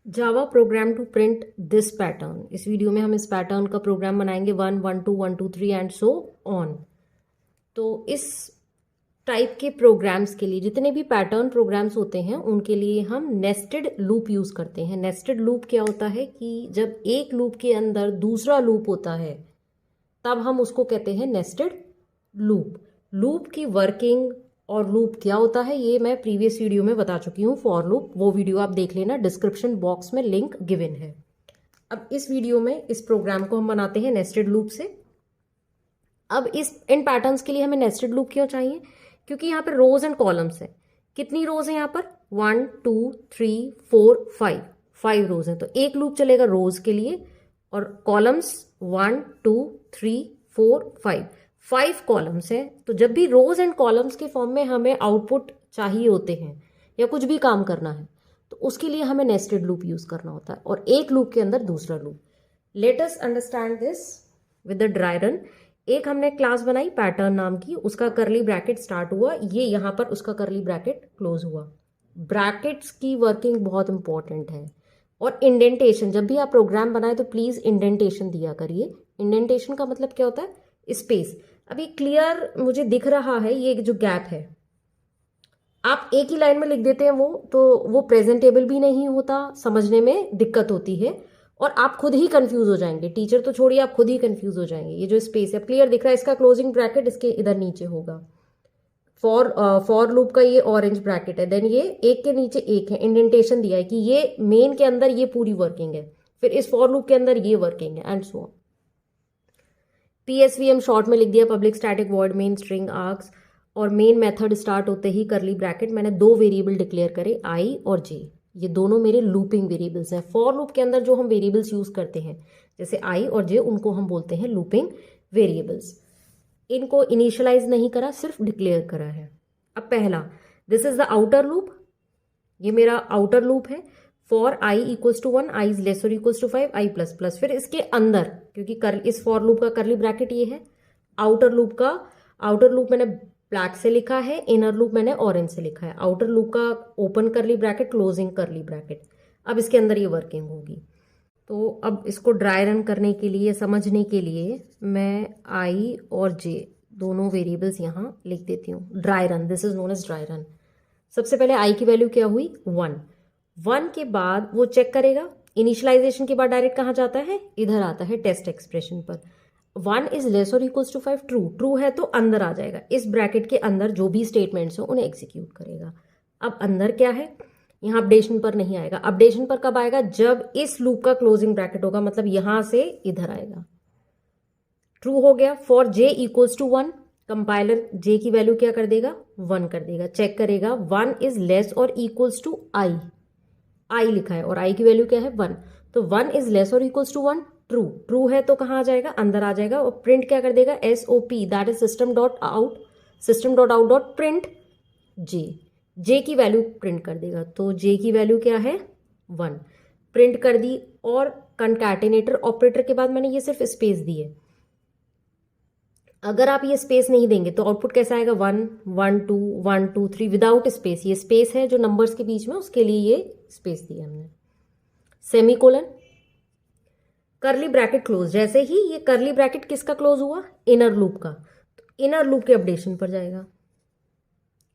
Java program to print this pattern. इस video में हम इस पैटर्न का प्रोग्राम बनाएंगे 1 1 2 1 2 3 एंड सो ऑन। तो इस टाइप के प्रोग्राम्स के लिए, जितने भी पैटर्न प्रोग्राम्स होते हैं उनके लिए हम नेस्टेड लूप यूज करते हैं। नेस्टेड लूप क्या होता है कि जब एक लूप के अंदर दूसरा लूप होता है तब हम उसको कहते हैं नेस्टेड लूप। लूप की वर्किंग और लूप क्या होता है ये मैं प्रीवियस वीडियो में बता चुकी हूँ, फॉर लूप। वो वीडियो आप देख लेना, डिस्क्रिप्शन बॉक्स में लिंक गिवन है। अब इस वीडियो में इस प्रोग्राम को हम बनाते हैं नेस्टेड लूप से। अब इन पैटर्न्स के लिए हमें नेस्टेड लूप क्यों चाहिए? क्योंकि यहाँ पर रोज एंड कॉलम्स है। कितनी रोज है यहाँ पर? 1 2 3 4 5 रोज है। तो एक लूप चलेगा रोज के लिए और कॉलम्स 1 2 3 4 5 कॉलम्स है। तो जब भी रोज एंड कॉलम्स के फॉर्म में हमें आउटपुट चाहिए होते हैं या कुछ भी काम करना है तो उसके लिए हमें नेस्टेड लूप यूज करना होता है और एक लूप के अंदर दूसरा loop. Let us understand this with the dry run. एक हमने क्लास बनाई पैटर्न नाम की, उसका करली ब्रैकेट स्टार्ट हुआ, ये यहां पर उसका करली ब्रैकेट क्लोज हुआ। ब्रैकेट्स की वर्किंग बहुत इंपॉर्टेंट है। और इंडेंटेशन, जब भी आप प्रोग्राम बनाए तो प्लीज इंडेंटेशन दिया करिए। इंडेंटेशन का मतलब क्या होता है? स्पेस। अभी क्लियर मुझे दिख रहा है ये जो गैप है, आप एक ही लाइन में लिख देते हैं तो वो प्रेजेंटेबल भी नहीं होता, समझने में दिक्कत होती है और आप खुद ही कंफ्यूज हो जाएंगे। टीचर तो छोड़िए, आप खुद ही कंफ्यूज हो जाएंगे। ये जो स्पेस है क्लियर दिख रहा है, इसका क्लोजिंग ब्रैकेट इसके इधर नीचे होगा। फॉर लूप का ये ऑरेंज ब्रैकेट है, देन ये एक के नीचे एक है, इंडेंटेशन दिया है कि ये मेन के अंदर ये पूरी वर्किंग है, फिर इस फॉर लूप के अंदर ये वर्किंग है and so on. PSVM short में लिख दिया, public static void main string arcs. और मेन मेथड स्टार्ट होते ही करली ब्रैकेट। मैंने दो वेरिएबल डिक्लेयर करे, आई और जे। ये दोनों मेरे लूपिंग वेरिएबल्स हैं। फॉर लूप के अंदर जो हम वेरिएबल्स यूज करते हैं जैसे आई और जे, उनको हम बोलते हैं लूपिंग वेरिएबल्स। इनको इनिशियलाइज नहीं करा, सिर्फ डिक्लेयर करा है। अब पहला, this is the outer loop, ये मेरा आउटर लूप है। For I equals to 1, I is less or equals to 5, I plus plus. फिर इसके अंदर, क्योंकि इस फॉर लूप का करली ब्रैकेट ये है, आउटर लूप मैंने ब्लैक से लिखा है, इनर लूप मैंने ऑरेंज से लिखा है। आउटर लूप का ओपन करली ब्रैकेट, क्लोजिंग करली ब्रैकेट। अब इसके अंदर ये वर्किंग होगी। तो अब इसको ड्राई रन करने के लिए, समझने के लिए मैं आई और जे दोनों वेरिएबल्स यहाँ लिख देती हूँ। Dry run, this is known as dry run. सबसे पहले आई की वैल्यू क्या हुई? 1 के बाद वो चेक करेगा। इनिशियलाइजेशन के बाद डायरेक्ट कहाँ जाता है? इधर आता है टेस्ट एक्सप्रेशन पर। 1 is less or equals to 5, true है तो अंदर आ जाएगा। इस ब्रैकेट के अंदर जो भी स्टेटमेंट्स हो उन्हें एग्जीक्यूट करेगा। अब अंदर क्या है? यहाँ अपडेशन पर नहीं आएगा। अपडेशन पर कब आएगा? जब इस लूप का क्लोजिंग ब्रैकेट होगा, मतलब यहां से इधर आएगा। ट्रू हो गया। For J equals to 1, compiler J की वैल्यू क्या कर देगा? 1 कर देगा। चेक करेगा 1 is less or equals to आई लिखा है और आई की वैल्यू क्या है? 1। तो 1 is less or equals to 1, true है तो कहाँ आ जाएगा? अंदर आ जाएगा। और प्रिंट क्या कर देगा? SOP, that is system dot out dot print J की वैल्यू प्रिंट कर देगा। तो जे की वैल्यू क्या है? 1 प्रिंट कर दी। और कंकैटिनेटर ऑपरेटर के बाद मैंने ये सिर्फ स्पेस दी है। अगर आप ये स्पेस नहीं देंगे तो आउटपुट कैसा आएगा? 1 1 2 1 2 3 विदाउट स्पेस। ये स्पेस है जो नंबर्स के बीच में, उसके लिए ये स्पेस दी है हमने। सेमीकोलन, करली ब्रैकेट क्लोज। जैसे ही ये करली ब्रैकेट किसका क्लोज हुआ? इनर लूप का। तो इनर लूप के अपडेशन पर जाएगा।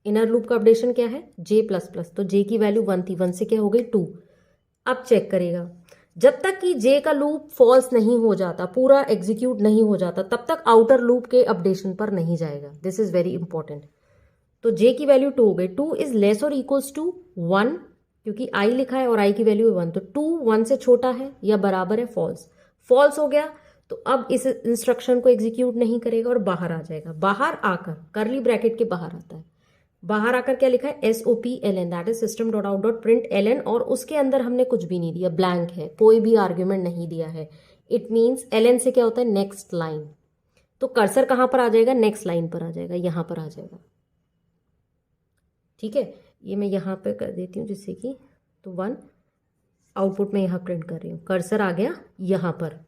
इनर लूप का अपडेशन क्या है? जे प्लस प्लस। तो जे की वैल्यू 1 थी, 1 से क्या हो गई? 2। अब चेक करेगा, जब तक कि जे का लूप फॉल्स नहीं हो जाता, पूरा एग्जीक्यूट नहीं हो जाता, तब तक आउटर लूप के अपडेशन पर नहीं जाएगा। This is very important. तो जे की वैल्यू 2 हो गई। 2 is less or equals to 1, क्योंकि आई लिखा है और आई की वैल्यू 1, तो 2 1 से छोटा है या बराबर है? फॉल्स हो गया। तो अब इस इंस्ट्रक्शन को एग्जीक्यूट नहीं करेगा और बाहर आ जाएगा। बाहर आकर, करली ब्रैकेट के बाहर आता है, बाहर आकर क्या लिखा है? SOPLN, that is system dot out dot print LN। और उसके अंदर हमने कुछ भी नहीं दिया, ब्लैंक है, कोई भी आर्ग्यूमेंट नहीं दिया है। इट मीन्स LN से क्या होता है? Next line. तो कर्सर कहां पर आ जाएगा? नेक्स्ट लाइन पर आ जाएगा, यहां पर आ जाएगा। ठीक है, ये मैं यहां पर कर देती हूँ जिससे कि, तो 1 आउटपुट में यहां प्रिंट कर रही हूँ। कर्सर आ गया यहां पर।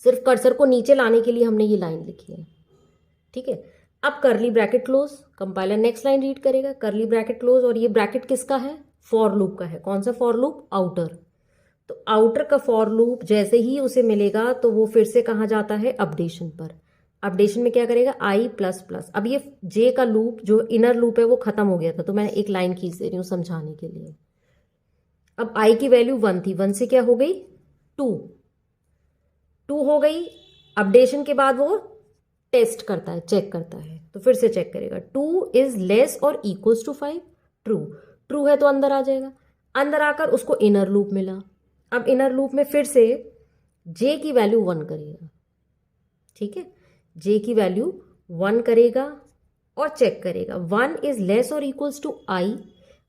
सिर्फ कर्सर को नीचे लाने के लिए हमने ये लाइन लिखी है। ठीक है, अब करली bracket close, compiler next line read करेगा, करली ब्रैकेट क्लोज। और ये ब्रैकेट किसका है? फॉर लूप का है। कौन सा फॉर लूप? आउटर। तो आउटर का फॉर लूप जैसे ही उसे मिलेगा तो वो फिर से कहाँ जाता है? अपडेशन पर। अपडेशन में क्या करेगा? आई प्लस प्लस। अब ये जे का लूप जो इनर लूप है वो खत्म हो गया था, तो मैंने एक लाइन खींच दे रही हूँ समझाने के लिए। अब आई की वैल्यू 1 थी, 1 से क्या हो गई? 2, 2 हो गई। अपडेशन के बाद वो टेस्ट करता है, चेक करता है, तो फिर से चेक करेगा 2 is less or equals to 5। True, true है तो अंदर आ जाएगा। अंदर आकर उसको इनर लूप मिला। अब इनर लूप में फिर से जे की वैल्यू 1 करेगा। ठीक है, जे की वैल्यू 1 करेगा और चेक करेगा 1 is less or equals to आई।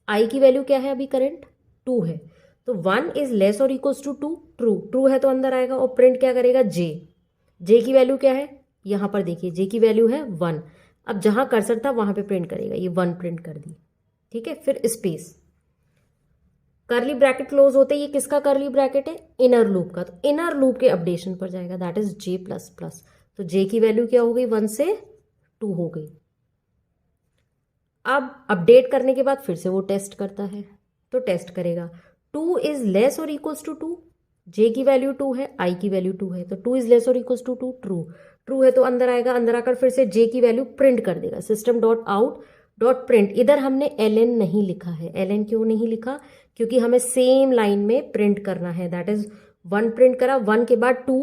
आई की वैल्यू क्या है अभी करंट? 2 है, तो 1 is less or equals to 2। True, true है तो अंदर आएगा और प्रिंट क्या करेगा? जे। जे की वैल्यू क्या है? यहां पर देखिए जे की वैल्यू है 1। अब जहां कर्सर था वहां पे प्रिंट करेगा, ये 1 प्रिंट कर दी। ठीक है, फिर स्पेस, करली ब्रैकेट क्लोज होते ही ये किसका करली ब्रैकेट है? इनर लूप का। तो इनर लूप के अपडेशन पर जाएगा, that is J plus plus. तो जे की वैल्यू क्या हो गई? 1 से 2 हो गई। अब अपडेट करने के बाद फिर से वो टेस्ट करता है, तो टेस्ट करेगा 2 is less or equals to 2। जे की वैल्यू 2 है, आई की वैल्यू 2 है, तो 2 is less or equals to 2। True, true है तो अंदर आएगा। अंदर आकर फिर से जे की वैल्यू प्रिंट कर देगा, system dot out dot print. इधर हमने ln नहीं लिखा है। ln क्यों नहीं लिखा? क्योंकि हमें सेम लाइन में प्रिंट करना है, दैट इज 1 प्रिंट करा, 1 के बाद 2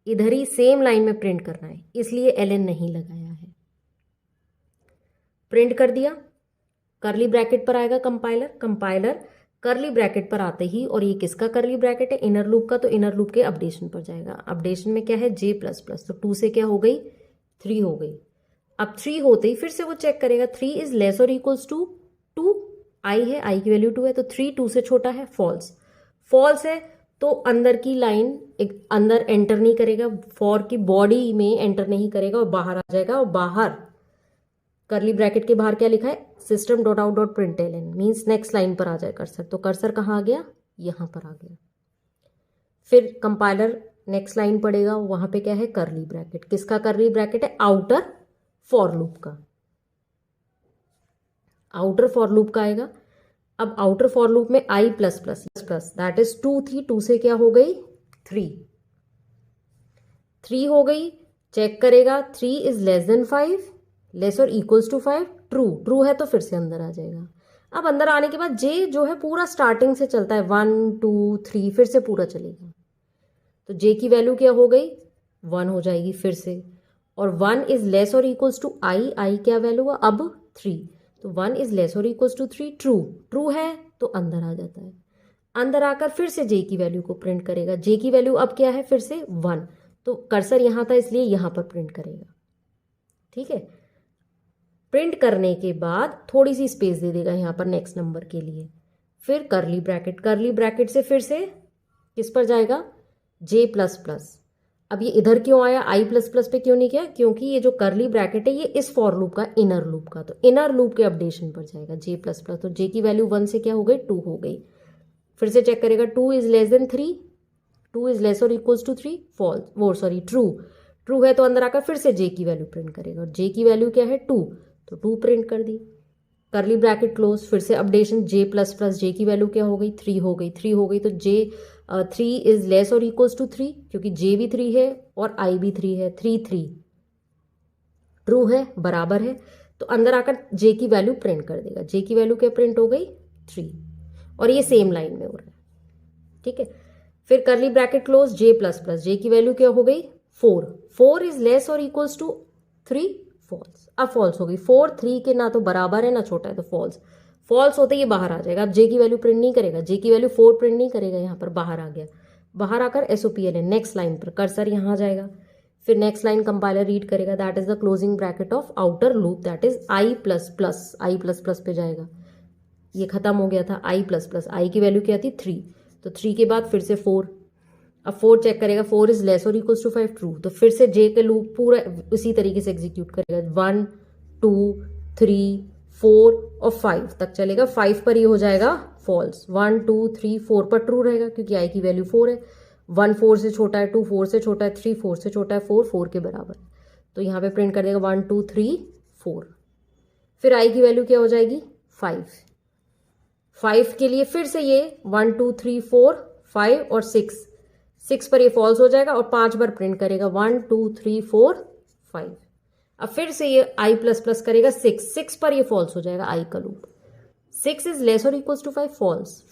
इधर ही सेम लाइन में प्रिंट करना है, इसलिए ln नहीं लगाया है। प्रिंट कर दिया, करली ब्रैकेट पर आएगा कंपाइलर। कंपाइलर करली ब्रैकेट पर आते ही, और ये किसका करली ब्रैकेट है? इनर लूप का, तो इनर लूप के अपडेशन पर जाएगा। अपडेशन में क्या है? जे प्लस प्लस, तो 2 से क्या हो गई? 3 हो गई। अब 3 होते ही फिर से वो चेक करेगा 3 is less or equals to 2। आई है, आई की वैल्यू 2 है, तो 3 2 से छोटा है, फॉल्स। फॉल्स है तो अंदर की लाइन अंदर एंटर नहीं करेगा, फॉर की बॉडी में एंटर नहीं करेगा और बाहर आ जाएगा। और बाहर करली ब्रैकेट के बाहर क्या लिखा है? System dot out dot print L N, means next line पर आ जाए कर्सर। तो कर्सर कहाँ आ गया? यहां पर आ गया। फिर कंपाइलर नेक्स्ट लाइन पढ़ेगा, वहां पे क्या है? करली ब्रैकेट। किसका करली ब्रैकेट है? आउटर फॉर लूप का। आउटर फॉर लूप का आएगा। अब आउटर फॉर लूप में I plus plus plus, that is 2 थी, 2 से क्या हो गई? 3, 3 हो गई। चेक करेगा 3 is less than 5, less or equals to 5। True, true है तो फिर से अंदर आ जाएगा। अब अंदर आने के बाद जे जो है पूरा स्टार्टिंग से चलता है, 1 2 3 फिर से पूरा चलेगा। तो जे की वैल्यू क्या हो गई? 1 हो जाएगी फिर से। और 1 is less or equals to आई, आई क्या वैल्यू हुआ अब? 3, तो 1 is less or equals to 3। True, true है तो अंदर आ जाता है। अंदर आकर फिर से जे की वैल्यू को प्रिंट करेगा। जे की वैल्यू अब क्या है? फिर से 1, तो कर्सर यहां था इसलिए यहां पर प्रिंट करेगा। ठीक है, प्रिंट करने के बाद थोड़ी सी स्पेस दे देगा यहां पर नेक्स्ट नंबर के लिए। फिर करली ब्रैकेट, करली ब्रैकेट से फिर से किस पर जाएगा? जे प्लस प्लस। अब ये इधर क्यों आया? आई प्लस प्लस पे क्यों नहीं किया? क्योंकि ये जो करली ब्रैकेट है ये इस फॉर लूप का, इनर लूप का, तो इनर लूप के अपडेशन पर जाएगा जे प्लस प्लस। तो जे की वैल्यू 1 से क्या हो गई? 2 हो गई। फिर से चेक करेगा 2 is less than 3, 2 is less or equals to 3, false, वो सॉरी ट्रू। ट्रू है तो अंदर आकर फिर से जे की वैल्यू प्रिंट करेगा, और जे की वैल्यू क्या है? 2, तो 2 प्रिंट कर दी। करली ब्रैकेट क्लोज, फिर से अपडेशन जे प्लस प्लस। जे की वैल्यू क्या हो गई? 3 हो गई। 3 हो गई तो जे 3 is less or equals to 3, क्योंकि जे भी 3 है और आई भी 3 है, 3 3 ट्रू है, बराबर है। तो अंदर आकर जे की वैल्यू प्रिंट कर देगा। जे की वैल्यू क्या प्रिंट हो गई? 3, और ये सेम लाइन में हो रहा है। ठीक है, फिर करली ब्रैकेट क्लोज, जे प्लस प्लस। जे की वैल्यू क्या हो गई? 4, 4 is less or equals to 3, false. अब फॉल्स हो गई। 4 3 के ना तो बराबर है ना छोटा है, तो फॉल्स। फॉल्स होते ये बाहर आ जाएगा। अब जे की वैल्यू प्रिंट नहीं करेगा, जे की वैल्यू 4 प्रिंट नहीं करेगा, यहाँ पर बाहर आ गया। बाहर आकर SOPLN नेक्स्ट लाइन पर कर्सर यहाँ आ जाएगा। फिर नेक्स्ट लाइन कंपाइलर रीड करेगा, that is the closing bracket of outer loop, that is I plus plus. I plus plus पे जाएगा, ये खत्म हो गया था। आई प्लस प्लस, आई की वैल्यू क्या थी? 3, तो 3 के बाद फिर से 4। अब 4 चेक करेगा, 4 is less or equals to 5, true. तो फिर से जे के लूप पूरा उसी तरीके से एग्जीक्यूट करेगा, 1 2 3 4 और 5 तक चलेगा। 5 पर ये हो जाएगा फॉल्स। 1 2 3 4 पर ट्रू रहेगा, क्योंकि आई की वैल्यू 4 है। 1 4 से छोटा है, 2 4 से छोटा है, 3 4 से छोटा है, 4 4 के बराबर। तो यहाँ पे प्रिंट कर देगा 1 2 3 4। फिर आई की वैल्यू क्या हो जाएगी? 5। 5 के लिए फिर से ये 1 2 3 4 5 और 6 पर ये फॉल्स हो जाएगा और 5 बार प्रिंट करेगा 1 2 3 4 5। अब फिर से ये i प्लस प्लस करेगा 6 पर ये फॉल्स हो जाएगा i का loop. 6 is less or equals to 5,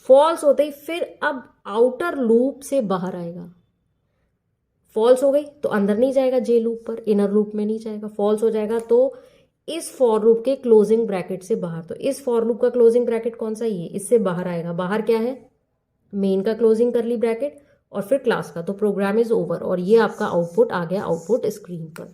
false होते ही फिर अब आउटर लूप से बाहर आएगा। फॉल्स हो गई तो अंदर नहीं जाएगा जे लूप पर, इनर लूप में नहीं जाएगा। फॉल्स हो जाएगा तो इस फॉर लूप के क्लोजिंग ब्रैकेट से बाहर, तो इस फॉर लूप का क्लोजिंग ब्रैकेट कौन सा, ये, इससे बाहर आएगा। बाहर क्या है, मेन का क्लोजिंग करली ब्रैकेट और फिर क्लास का, तो प्रोग्राम इज ओवर और ये आपका आउटपुट आ गया आउटपुट स्क्रीन पर।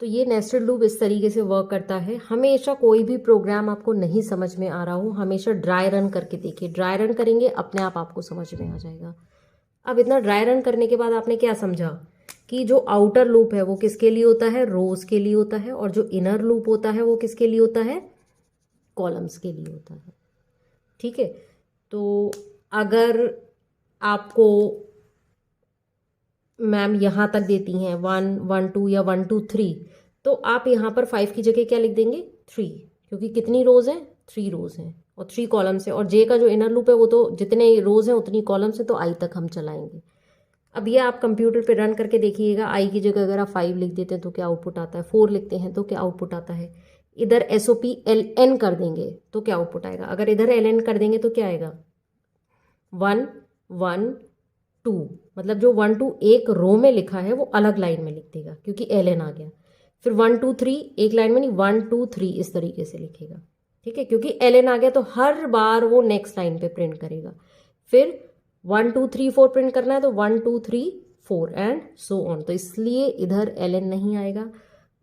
तो ये नेस्टेड लूप इस तरीके से वर्क करता है। हमेशा कोई भी प्रोग्राम आपको नहीं समझ में आ रहा हो, हमेशा ड्राई रन करके देखिए। ड्राई रन करेंगे अपने आप आपको समझ में आ जाएगा। अब इतना ड्राई रन करने के बाद आपने क्या समझा कि जो आउटर लूप है वो किसके लिए होता है, रोज के लिए होता है, और जो इनर लूप होता है वो किसके लिए होता है, कॉलम्स के लिए होता है। ठीक है, तो अगर आपको मैम यहाँ तक देती हैं 1 1 2 या 1 2 3, तो आप यहाँ पर 5 की जगह क्या लिख देंगे, 3, क्योंकि कितनी रोज हैं, 3 रोज हैं और 3 कॉलम्स हैं। और जे का जो इनर लूप है वो तो जितने रोज हैं उतनी कॉलम्स हैं, तो आई तक हम चलाएंगे। अब ये आप कंप्यूटर पे रन करके देखिएगा। आई की जगह अगर आप 5 लिख देते हैं तो क्या आउटपुट आता है, 4 लिखते हैं तो क्या आउटपुट आता है, इधर SOPLN कर देंगे तो क्या आउटपुट आएगा, अगर इधर LN कर देंगे तो क्या आएगा, 1 1 2, मतलब जो 1 2 एक रो में लिखा है वो अलग लाइन में लिख देगा क्योंकि LN आ गया। फिर 1 2 3 एक लाइन में नहीं, 1 2 3 इस तरीके से लिखेगा। ठीक है, क्योंकि LN आ गया तो हर बार वो नेक्स्ट लाइन पे प्रिंट करेगा। फिर 1 2 3 4 प्रिंट करना है तो 1 2 3 4 एंड सो ऑन, तो इसलिए इधर LN नहीं आएगा।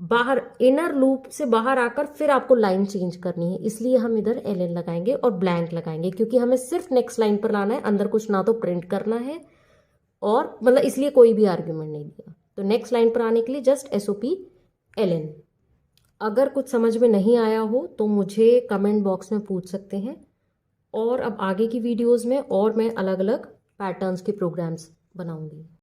बाहर इनर लूप से बाहर आकर फिर आपको लाइन चेंज करनी है, इसलिए हम इधर LN लगाएंगे और ब्लैंक लगाएंगे, क्योंकि हमें सिर्फ नेक्स्ट लाइन पर लाना है, अंदर कुछ ना तो प्रिंट करना है और मतलब इसलिए कोई भी आर्ग्यूमेंट नहीं दिया। तो नेक्स्ट लाइन पर आने के लिए जस्ट SOPLN। अगर कुछ समझ में नहीं आया हो तो मुझे कमेंट बॉक्स में पूछ सकते हैं, और अब आगे की वीडियोस में और मैं अलग अलग पैटर्न्स के प्रोग्राम्स बनाऊंगी।